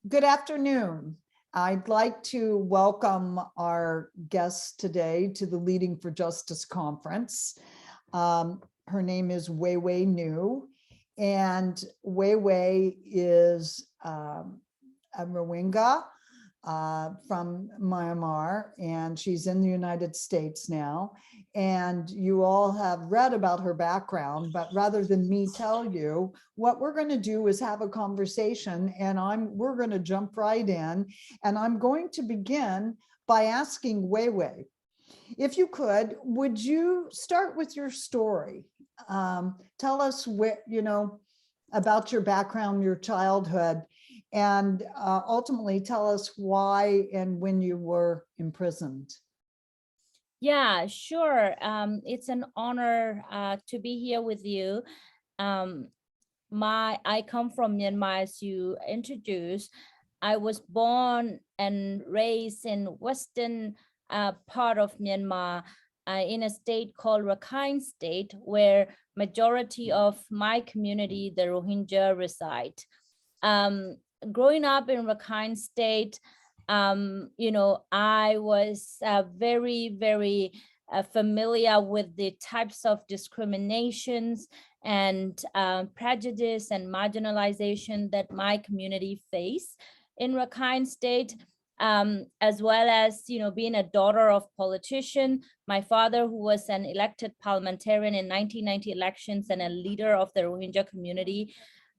Good afternoon. I'd like to welcome our guests today to the Leading for Justice Conference. Her name is Wai Wai Nu, and Wai Wai is a Rohingya from Myanmar, and she's in the United States now. And you all have read about her background, but rather than me tell you, what we're going to do is have a conversation, and we're going to jump right in. And I'm going to begin by asking Wai Wai, if you could, would you start with your story? Tell us about your background, your childhood, and ultimately tell us why and when you were imprisoned. Yeah, sure. It's an honor to be here with you. I come from Myanmar, as you introduced. I was born and raised in western part of Myanmar, in a state called Rakhine State, where majority of my community, the Rohingya, reside. Growing up in Rakhine State, I was very familiar with the types of discriminations and prejudice and marginalization that my community face in Rakhine State, as well as being a daughter of politician. My father, who was an elected parliamentarian in 1990 elections and a leader of the Rohingya community.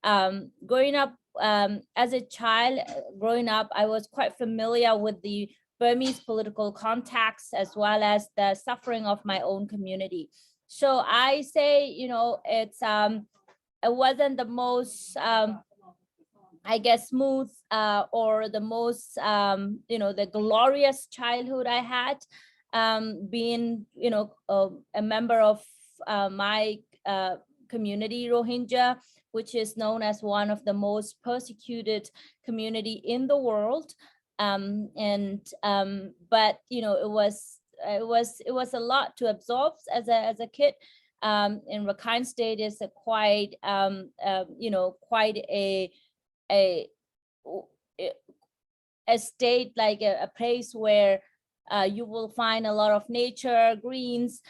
Growing up as a child, I was quite familiar with the Burmese political context, as well as the suffering of my own community. So I say, it wasn't the most, I guess, smooth or the most, the glorious childhood I had, being, a member of my community, Rohingya, which is known as one of the most persecuted community in the world. But it was a lot to absorb as a kid. In Rakhine State is a quite quite a state, like a place where you will find a lot of nature, greens,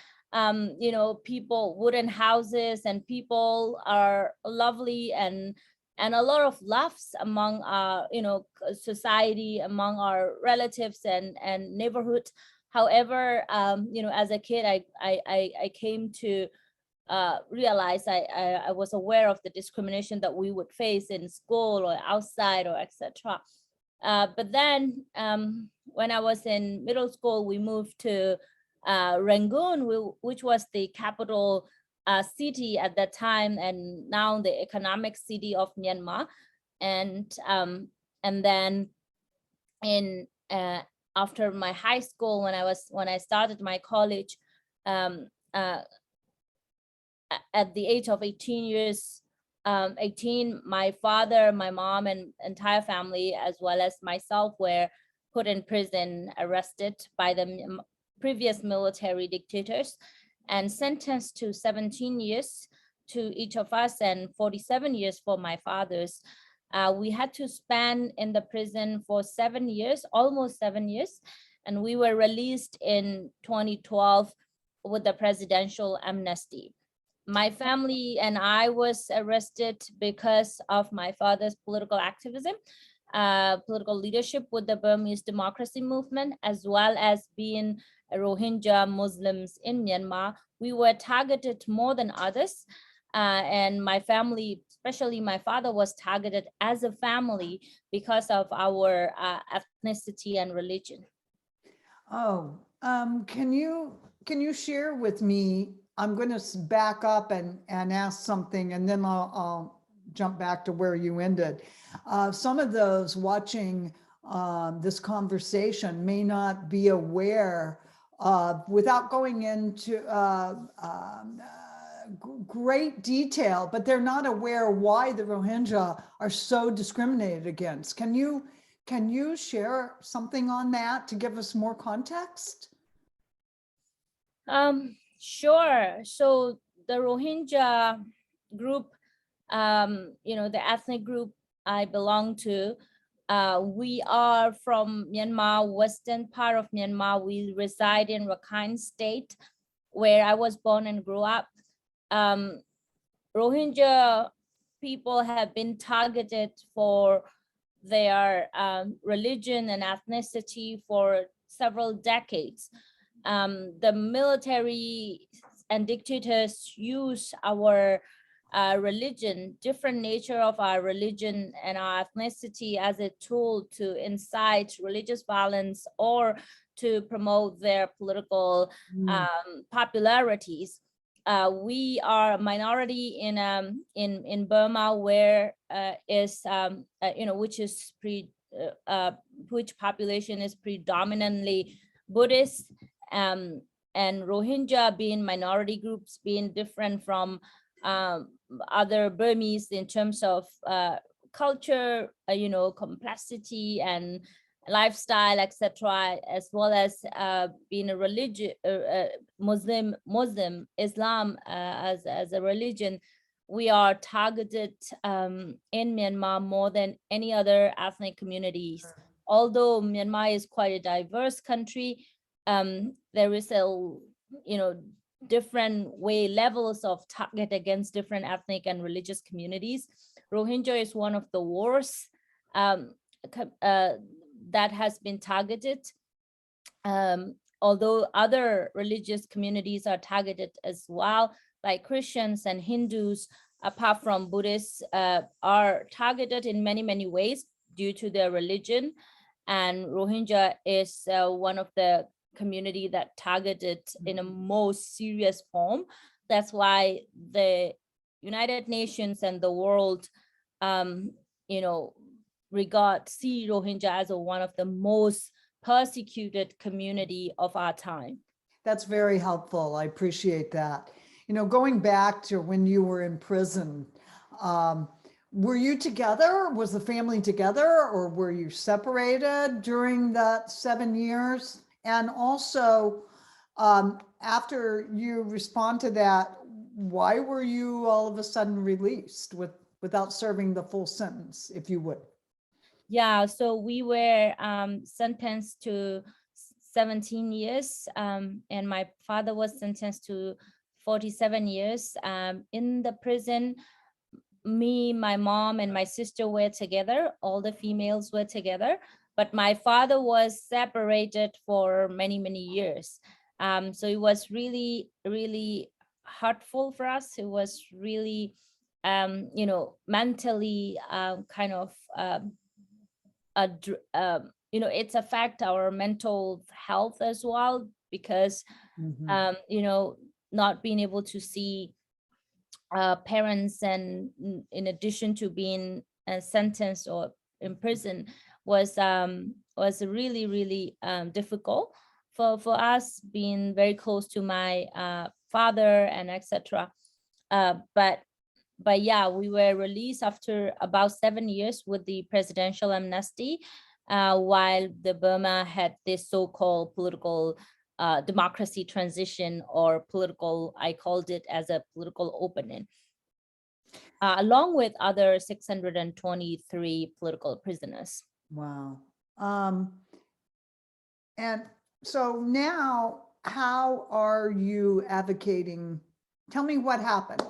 people, wooden houses, and people are lovely, and a lot of laughs among our society, among our relatives and neighborhood. However, as a kid, I came to realize I was aware of the discrimination that we would face in school or outside or etc. But then when I was in middle school, we moved to Rangoon, which was the capital city at that time, and now the economic city of Myanmar. And then in after my high school, when I started my college, at the age of 18 years, 18, my father, my mom, and entire family, as well as myself, were put in prison, arrested by the previous military dictators, and sentenced to 17 years to each of us, and 47 years for my father's. We had to spend in the prison for 7 years, almost 7 years, and we were released in 2012 with the presidential amnesty. My family and I was arrested because of my father's political activism, political leadership with the Burmese democracy movement, as well as being Rohingya Muslims in Myanmar. We were targeted more than others. And my family, especially my father, was targeted as a family because of our ethnicity and religion. Oh, can you share with me? I'm going to back up and ask something, and then I'll jump back to where you ended. Some of those watching this conversation may not be aware of, without going into great detail, but they're not aware why the Rohingya are so discriminated against. Can you share something on that to give us more context? Sure. So the Rohingya group, the ethnic group I belong to, We are from Myanmar, western part of Myanmar. We reside in Rakhine State, where I was born and grew up. Rohingya people have been targeted for their religion and ethnicity for several decades. The military and dictators use our religion, different nature of our religion and our ethnicity as a tool to incite religious violence or to promote their political popularities. We are a minority in Burma, where which population is predominantly Buddhist, and Rohingya being minority groups, being different from other Burmese in terms of culture, complexity and lifestyle, etc., as well as being a religion, Muslim, Islam as a religion. We are targeted in Myanmar more than any other ethnic communities. Although Myanmar is quite a diverse country, there is a different levels of target against different ethnic and religious communities. Rohingya is one of the worst that has been targeted, although other religious communities are targeted as well, like Christians and Hindus, apart from Buddhists, are targeted in many ways due to their religion. And Rohingya is one of the community that targeted in a most serious form. That's why the United Nations and the world, see Rohingya as one of the most persecuted community of our time. That's very helpful. I appreciate that. Going back to when you were in prison, were you together? Was the family together, or were you separated during that 7 years? And also, after you respond to that, why were you all of a sudden released without serving the full sentence, if you would? Yeah, so we were sentenced to 17 years, and my father was sentenced to 47 years. In the prison, me, my mom, and my sister were together. All the females were together, but my father was separated for many years. So it was really hurtful for us. It was really, mentally kind of, it's affect our mental health as well, because, not being able to see parents, and in addition to being sentenced or in prison, was really difficult for us, being very close to my father and etc. But yeah, we were released after about 7 years with the presidential amnesty, while the Burma had this so-called political democracy transition, or political, I called it as a political opening, along with other 623 political prisoners. Wow. And so now, how are you advocating? Tell me what happened.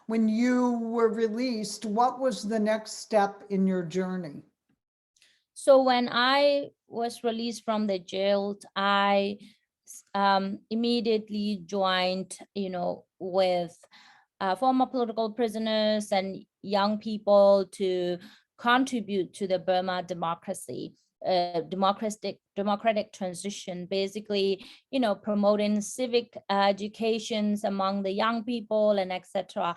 When you were released, what was the next step in your journey? So when I was released from the jail, I immediately joined, with former political prisoners and young people to contribute to the Burma democracy, democratic transition, basically, promoting civic educations among the young people and etc.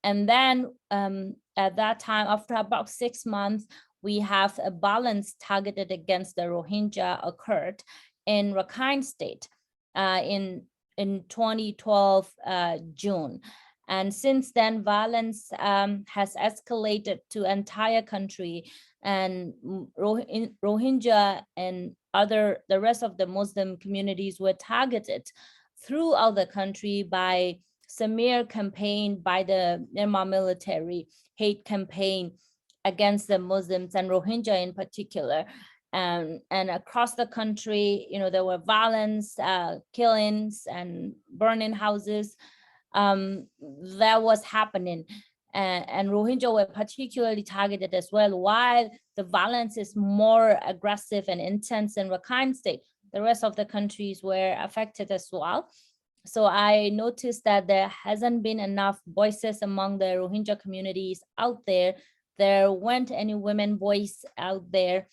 And then at that time, after about 6 months, we have a violence targeted against the Rohingya occurred in Rakhine State in 2012 June. And since then, violence has escalated to entire country, and Rohingya and the rest of the Muslim communities were targeted throughout the country by smear campaign by the Myanmar military, hate campaign, against the Muslims and Rohingya in particular. And across the country, there were violence, killings, and burning houses that was happening. And Rohingya were particularly targeted as well. While the violence is more aggressive and intense in Rakhine State, the rest of the countries were affected as well. So I noticed that there hasn't been enough voices among the Rohingya communities out there. There weren't any women voice out there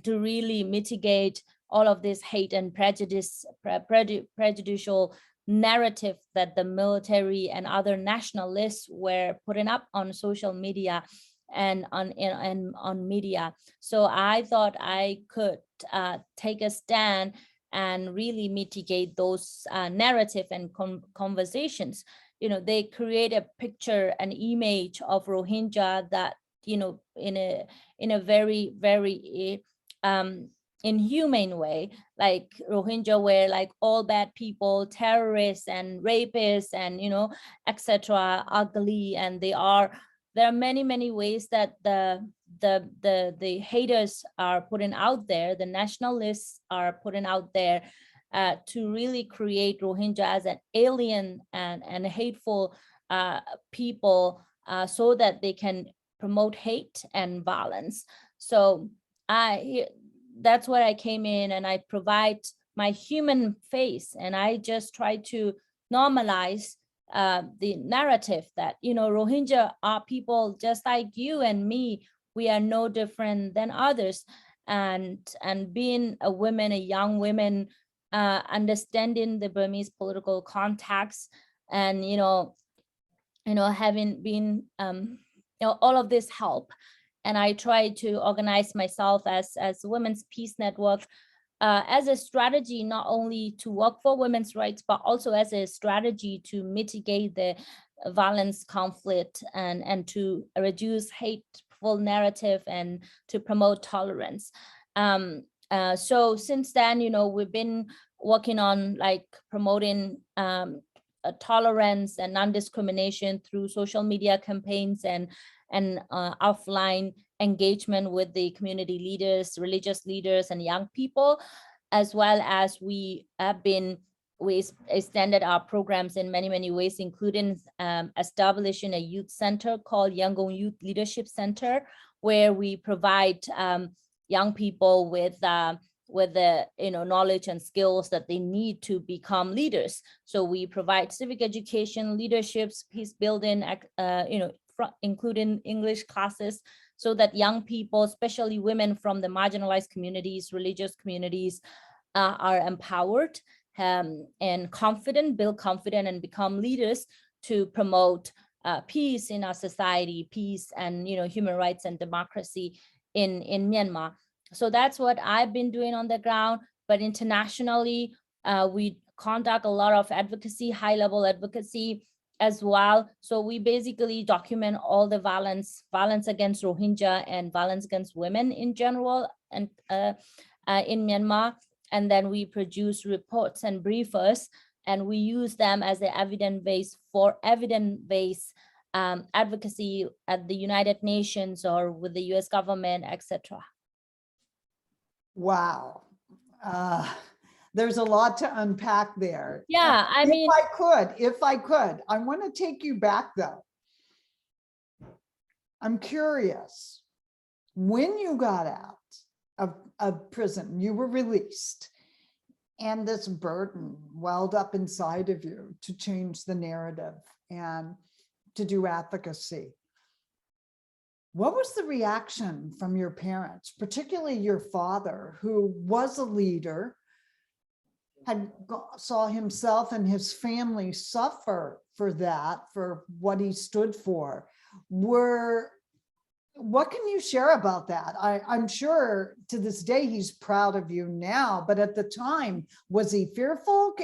to really mitigate all of this hate and prejudicial narrative that the military and other nationalists were putting up on social media and on media. So I thought I could take a stand and really mitigate those narrative and conversations. They create a picture, an image of Rohingya that, in a very, very inhumane way, like Rohingya were like all bad people, terrorists and rapists and, etc., ugly. And there are many ways that the haters are putting out there, the nationalists are putting out there to really create Rohingya as an alien and hateful people so that they can promote hate and violence. So that's where I came in, and I provide my human face, and I just try to normalize the narrative that, Rohingya are people just like you and me. We are no different than others. And being a woman, a young woman, understanding the Burmese political context, and having been all of this help. And I try to organize myself as Women's Peace Network as a strategy, not only to work for women's rights, but also as a strategy to mitigate the violence, conflict, and to reduce hateful narrative and to promote tolerance. So since then, we've been working on promoting tolerance and non-discrimination through social media campaigns and offline engagement with the community leaders, religious leaders, and young people, as well as we extended our programs in many ways, including establishing a youth center called Yangon Youth Leadership Center, where we provide young people with the knowledge and skills that they need to become leaders. So we provide civic education, leaderships, peace building, including English classes, so that young people, especially women from the marginalized communities, religious communities, are empowered and confident, build confidence, and become leaders to promote peace in our society, peace and human rights and democracy in Myanmar. So that's what I've been doing on the ground. But internationally, we conduct a lot of advocacy, high-level advocacy as well. So we basically document all the violence against Rohingya and violence against women in general and in Myanmar. And then we produce reports and briefers, and we use them as the evidence-based advocacy at the United Nations or with the US government, etc. Wow. There's a lot to unpack there. Yeah, I mean, if I could, I want to take you back though. I'm curious, when you got out of prison, you were released, and this burden welled up inside of you to change the narrative and to do advocacy. What was the reaction from your parents, particularly your father, who was a leader, saw himself and his family suffer for that, for what he stood for? What can you share about that? I'm sure to this day he's proud of you now, but at the time, was he fearful?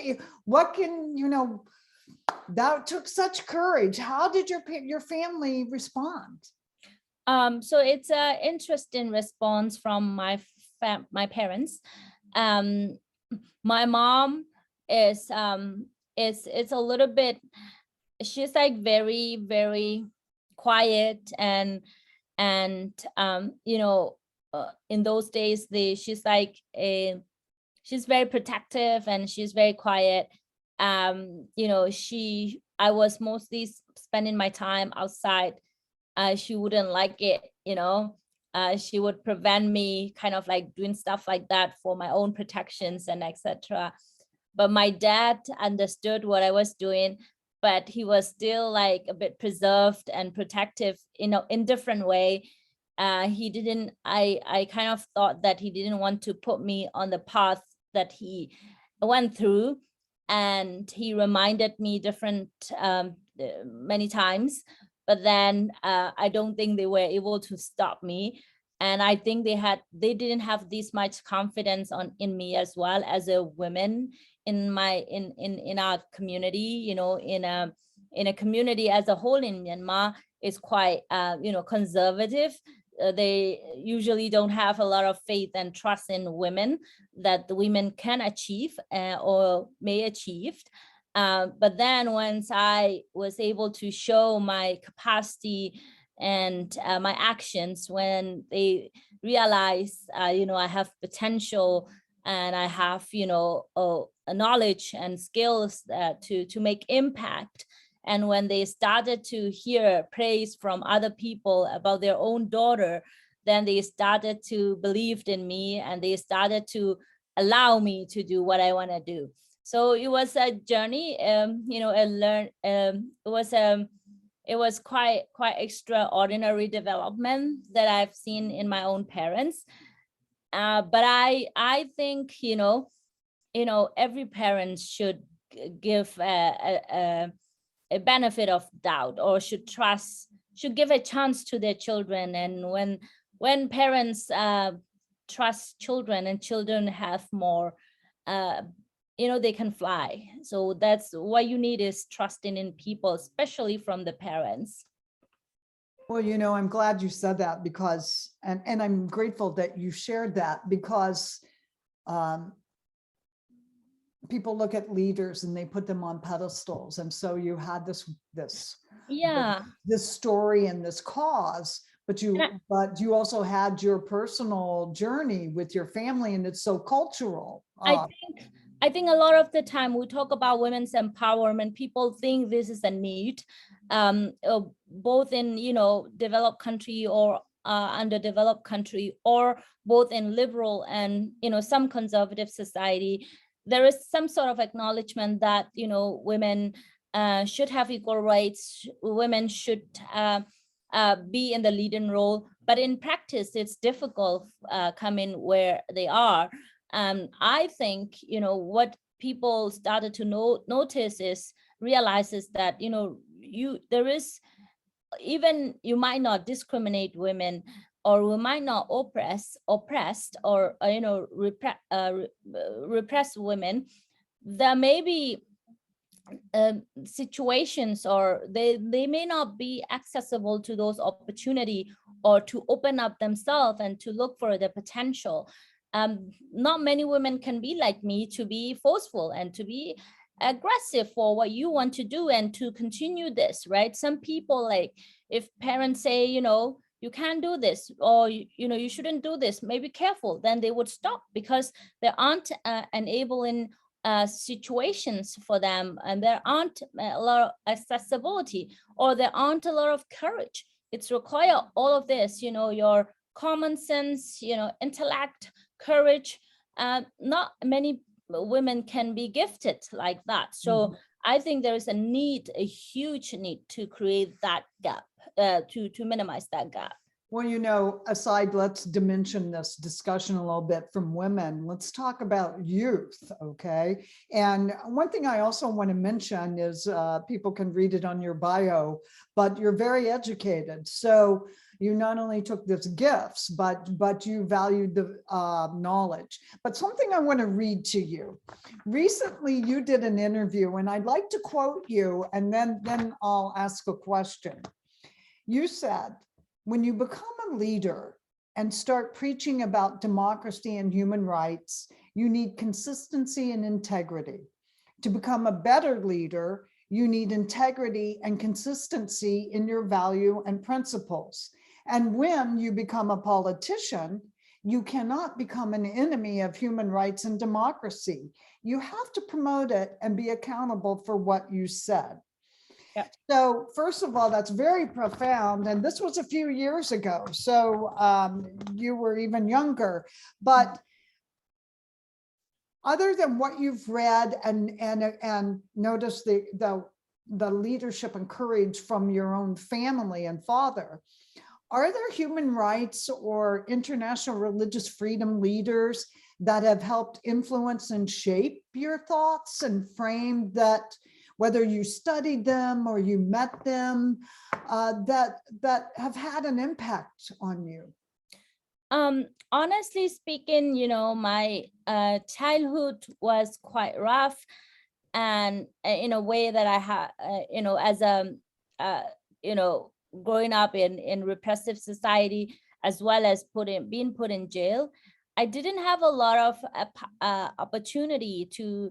That took such courage. How did your family respond? So it's an interesting response from my parents. My mom is it's a little bit, she's like very, very quiet and And in those days, she's like she's very protective and she's very quiet. I was mostly spending my time outside. She wouldn't like it, she would prevent me kind of like doing stuff like that for my own protections and etc. But my dad understood what I was doing, but he was still like a bit preserved and protective, in different way. He didn't, I kind of thought that he didn't want to put me on the path that he went through. And he reminded me many times, but then I don't think they were able to stop me. And I think they didn't have this much confidence in me as well, as a woman in our community, in a community as a whole in Myanmar is quite conservative. They usually don't have a lot of faith and trust in women, that the women can achieve or may achieve. But then once I was able to show my capacity and my actions, when they realize, I have potential and I have, a knowledge and skills to make impact. And when they started to hear praise from other people about their own daughter, then they started to believe in me and they started to allow me to do what I want to do. So it was a journey, it was quite extraordinary development that I've seen in my own parents. But I think, every parent should give a benefit of doubt, or should give a chance to their children. And when parents trust children, and children have more, they can fly. So that's what you need, is trusting in people, especially from the parents. Well, I'm glad you said that, because, and I'm grateful that you shared that, because people look at leaders and they put them on pedestals. And so you had this story and this cause, but you also had your personal journey with your family, and it's so cultural. I think a lot of the time we talk about women's empowerment, people think this is a need, both in, developed country or underdeveloped country, or both in liberal and, some conservative society. There is some sort of acknowledgement that, women should have equal rights, women should be in the leading role, but in practice, it's difficult coming where they are. I think, what people started to notice is, realizes that, there is, even you might not discriminate women, or we might not oppressed or repress women. There may be situations, or they may not be accessible to those opportunity, or to open up themselves and to look for the potential. Not many women can be like me, to be forceful and to be aggressive for what you want to do and to continue this, right? Some people, like, if parents say, you can't do this, or you shouldn't do this, maybe careful, then they would stop, because there aren't enabling situations for them, and there aren't a lot of accessibility, or there aren't a lot of courage. It's require all of this, your common sense, intellect, courage. Not many women can be gifted like that. So I think there is a huge need to create that gap, to minimize that gap. Well, aside, let's dimension this discussion a little bit from women. Let's talk about youth, okay? And one thing I also want to mention is, people can read it on your bio, but you're very educated. So you not only took this gifts, but you valued the knowledge. But something I want to read to you. Recently, you did an interview, and I'd like to quote you, and then I'll ask a question. You said, when you become a leader and start preaching about democracy and human rights, you need consistency and integrity. To become a better leader, you need integrity and consistency in your value and principles. And when you become a politician, you cannot become an enemy of human rights and democracy. You have to promote it and be accountable for what you said. Yeah. So first of all, that's very profound. And this was a few years ago. So you were even younger. But other than what you've read and notice the leadership and courage from your own family and father, are there human rights or international religious freedom leaders that have helped influence and shape your thoughts and frame that, whether you studied them or you met them, that have had an impact on you? Honestly speaking, my childhood was quite rough, and in a way that I had, as a, growing up in repressive society, as well as being put in jail, I didn't have a lot of opportunity to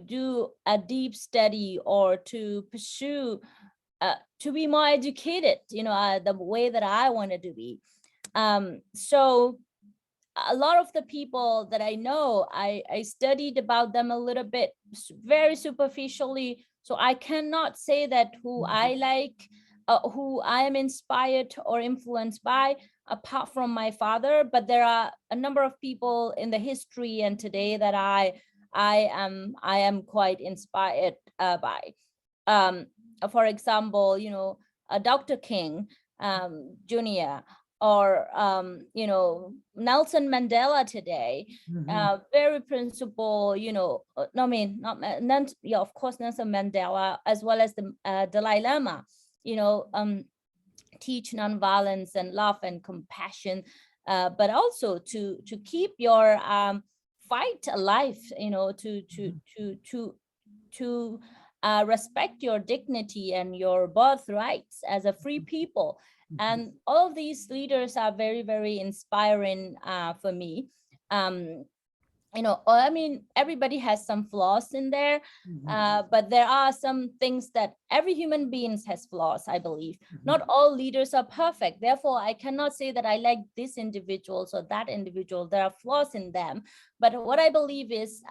do a deep study or to pursue, to be more educated, the way that I wanted to be. So a lot of the people that I know, I studied about them a little bit, very superficially. So I cannot say that who I like, who I am inspired or influenced by, apart from my father. But there are a number of people in the history and today that I am quite inspired by. For example, Dr. King Jr., or Nelson Mandela today, very principled, no, I mean, yeah, of course, Nelson Mandela, as well as the Dalai Lama, teach nonviolence and love and compassion, but also to keep your fight alive, to respect your dignity and your birthrights as a free people. And all of these leaders are very, very inspiring for me. I mean, everybody has some flaws in there, but there are some things that every human being has flaws, I believe. Not all leaders are perfect. Therefore, I cannot say that I like this individual or that individual. There are flaws in them. But what I believe is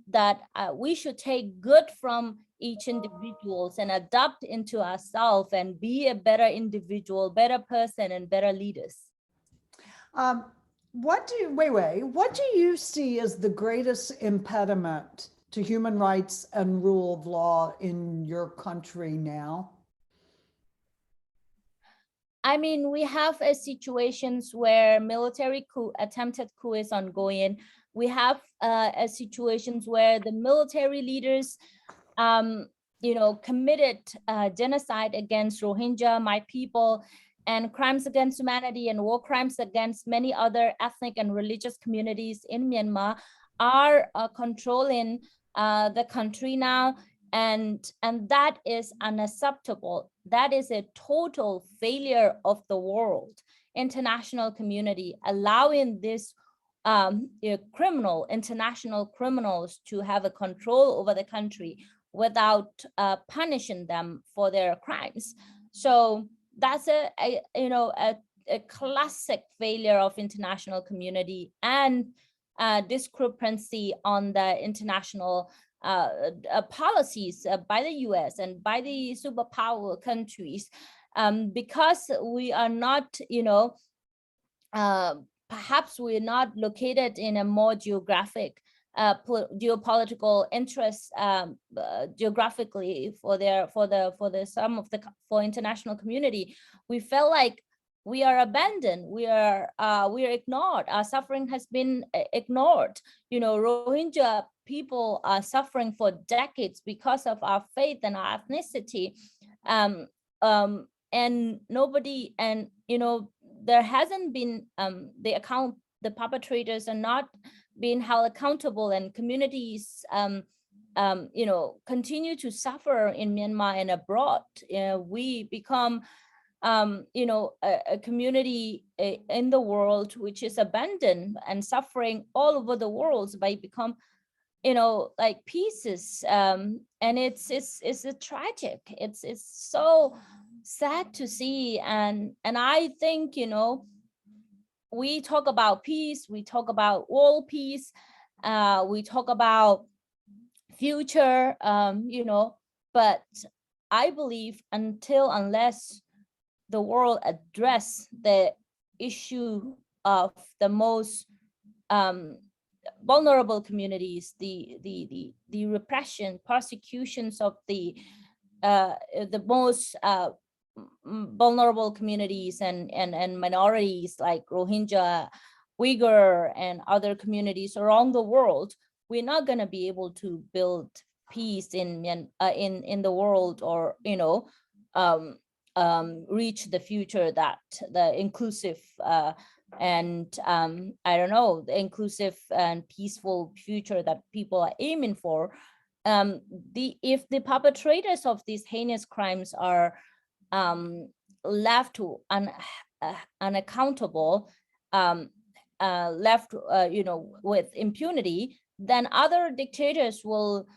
that we should take good from each individuals and adopt into ourselves and be a better individual, better person, and better leaders. What do you see as the greatest impediment to human rights and rule of law in your country now? I mean, we have situations where military attempted coup is ongoing. We have situations where the military leaders, committed genocide against Rohingya, my people, and crimes against humanity and war crimes against many other ethnic and religious communities in Myanmar, are controlling the country now. And that is unacceptable. That is a total failure of the world, international community, allowing this international criminals to have a control over the country without punishing them for their crimes. So that's a classic failure of international community and discrepancy on the international policies by the US and by the superpower countries, because we are not, perhaps we're not located in a more geopolitical interests geographically for international community. We felt like we are abandoned, we are ignored, our suffering has been ignored. Rohingya people are suffering for decades because of our faith and our ethnicity, and nobody, and there hasn't been the perpetrators are not being held accountable, and communities continue to suffer in Myanmar and abroad. We become a community in the world which is abandoned and suffering all over the world by become like pieces, and it's tragic. It's so sad to see. And I think, you know, we talk about peace, we talk about world peace, we talk about future, you know, but I believe unless the world address the issue of the most vulnerable communities, the repression, persecutions of the most vulnerable communities and minorities like Rohingya, Uyghur, and other communities around the world, we're not going to be able to build peace in the world, or, you know, reach the future that the inclusive and I don't know, the inclusive and peaceful future that people are aiming for. If the perpetrators of these heinous crimes are left to unaccountable, left you know, with impunity, then other dictators will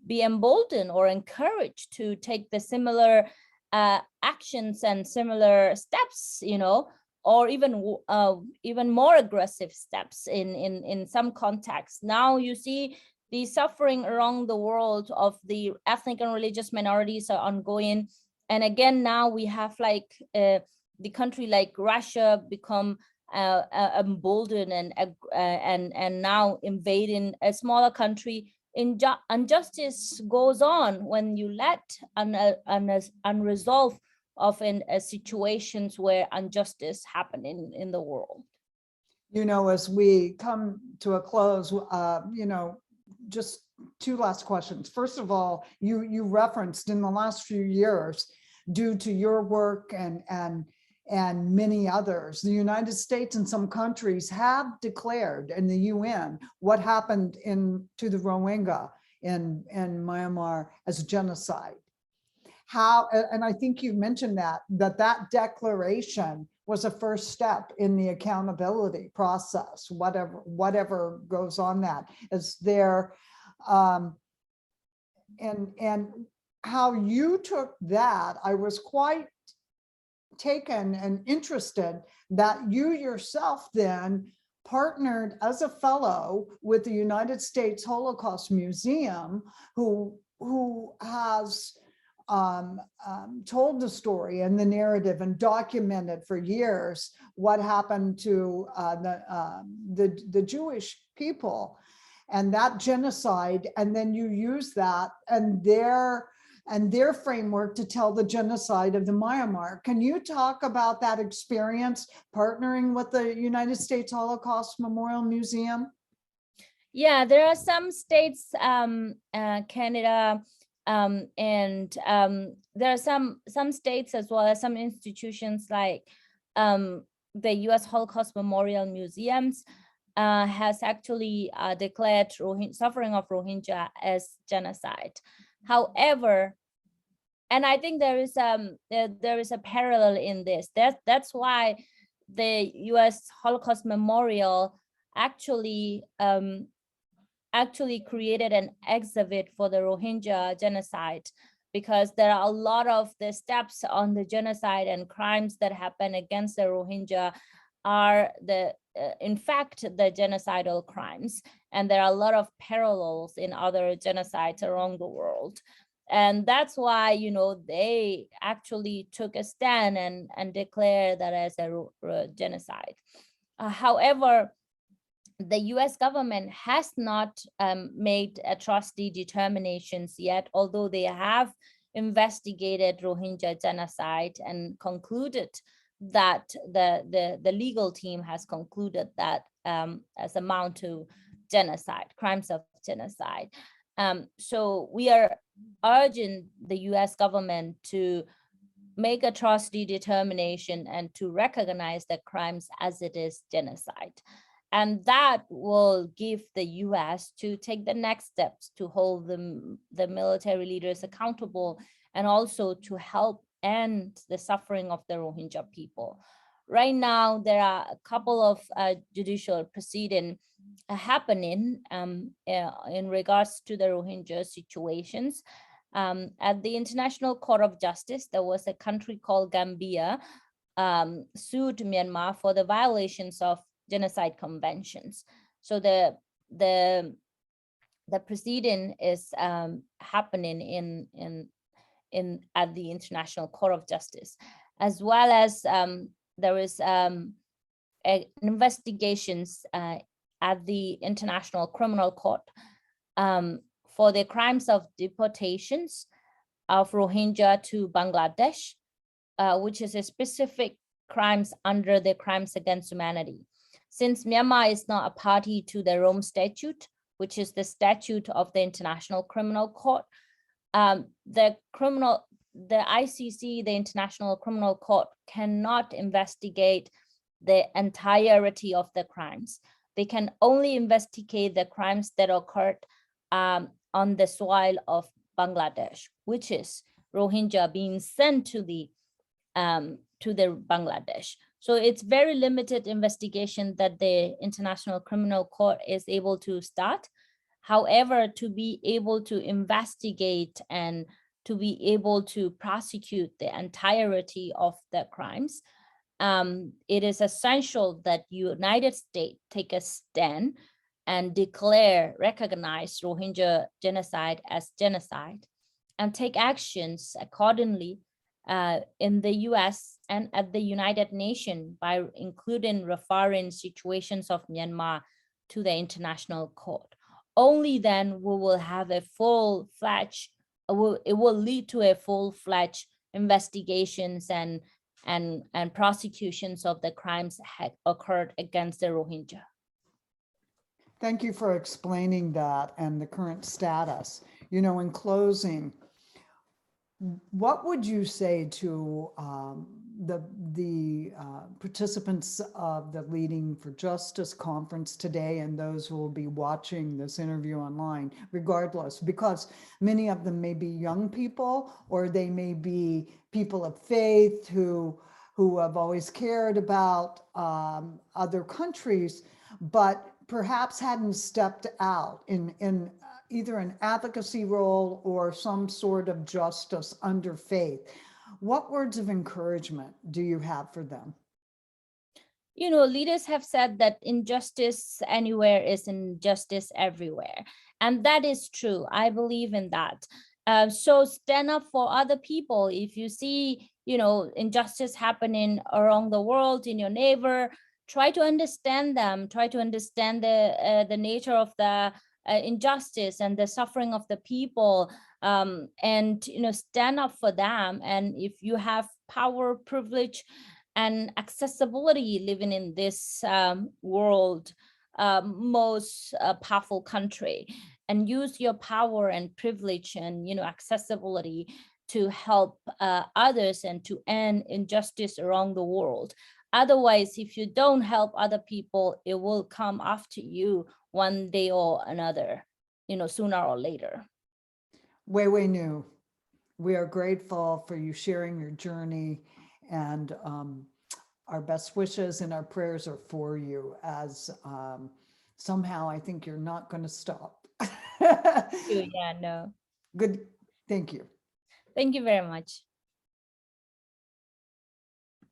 be emboldened or encouraged to take the similar actions and similar steps, you know, or even more aggressive steps in some contexts. Now you see the suffering around the world of the ethnic and religious minorities are ongoing. And again, now we have like the country like Russia become emboldened and now invading a smaller country. Injustice goes on when you let unresolved often situations where injustice happen in the world. You know, as we come to a close, you know, just two last questions. First of all, you referenced in the last few years, due to your work and many others, the United States and some countries have declared in the UN what happened to the Rohingya in Myanmar as genocide. How, and I think you mentioned that declaration was a first step in the accountability process, whatever goes on that is there. And how you took that, I was quite taken and interested that you yourself then partnered as a fellow with the United States Holocaust Museum, who has told the story and the narrative and documented for years what happened to the Jewish people and that genocide. And then you use that and their framework to tell the genocide of the Myanmar. Can you talk about that experience partnering with the United States Holocaust Memorial Museum? Yeah, there are some states, Canada, and there are some states as well as some institutions like the U.S. Holocaust Memorial Museums has actually declared suffering of Rohingya as genocide. However, and I think there is a parallel in this. That's why the U.S. Holocaust Memorial actually created an exhibit for the Rohingya genocide, because there are a lot of the steps on the genocide and crimes that happen against the Rohingya are in fact the genocidal crimes, and there are a lot of parallels in other genocides around the world. And that's why, you know, they actually took a stand and declared that as a genocide. However, the US government has not made atrocity determinations yet, although they have investigated Rohingya genocide and concluded that the legal team has concluded that as amount to genocide, crimes of genocide. So we are urging the US government to make atrocity determination and to recognize the crimes as it is genocide. And that will give the US to take the next steps to hold the military leaders accountable, and also to help end the suffering of the Rohingya people. Right now, there are a couple of judicial proceedings happening in regards to the Rohingya situations. At the International Court of Justice, there was a country called Gambia sued Myanmar for the violations of genocide conventions. So the proceeding is happening at the International Court of Justice, as well as there is investigations at the International Criminal Court for the crimes of deportations of Rohingya to Bangladesh, which is a specific crimes under the Crimes Against Humanity. Since Myanmar is not a party to the Rome Statute, which is the statute of the International Criminal Court, the ICC, the International Criminal Court, cannot investigate the entirety of the crimes. They can only investigate the crimes that occurred on the soil of Bangladesh, which is Rohingya being sent to the Bangladesh. So it's very limited investigation that the International Criminal Court is able to start. However, to be able to investigate and to be able to prosecute the entirety of the crimes, it is essential that United States take a stand and recognize Rohingya genocide as genocide, and take actions accordingly in the US and at the United Nations by including referring situations of Myanmar to the International Court. Only then we will have a full-fledged, it will lead to a full-fledged investigations and prosecutions of the crimes had occurred against the Rohingya. Thank you for explaining that and the current status. You know, in closing, what would you say to the participants of the Leading for Justice conference today and those who will be watching this interview online, regardless, because many of them may be young people or they may be people of faith who have always cared about other countries, but perhaps hadn't stepped out in either an advocacy role or some sort of justice under faith. What words of encouragement do you have for them? You know, leaders have said that injustice anywhere is injustice everywhere. And that is true. I believe in that. So stand up for other people. If you see, you know, injustice happening around the world in your neighbor, try to understand them, try to understand the nature of the injustice and the suffering of the people, and, you know, stand up for them. And if you have power, privilege, and accessibility living in this world, most powerful country, and use your power and privilege and, you know, accessibility to help others and to end injustice around the world. Otherwise, if you don't help other people, it will come after you one day or another, you know, sooner or later. Wai Wai Nu, we are grateful for you sharing your journey, and our best wishes and our prayers are for you, as somehow I think you're not going to stop. Yeah, no. Good. Thank you. Thank you very much.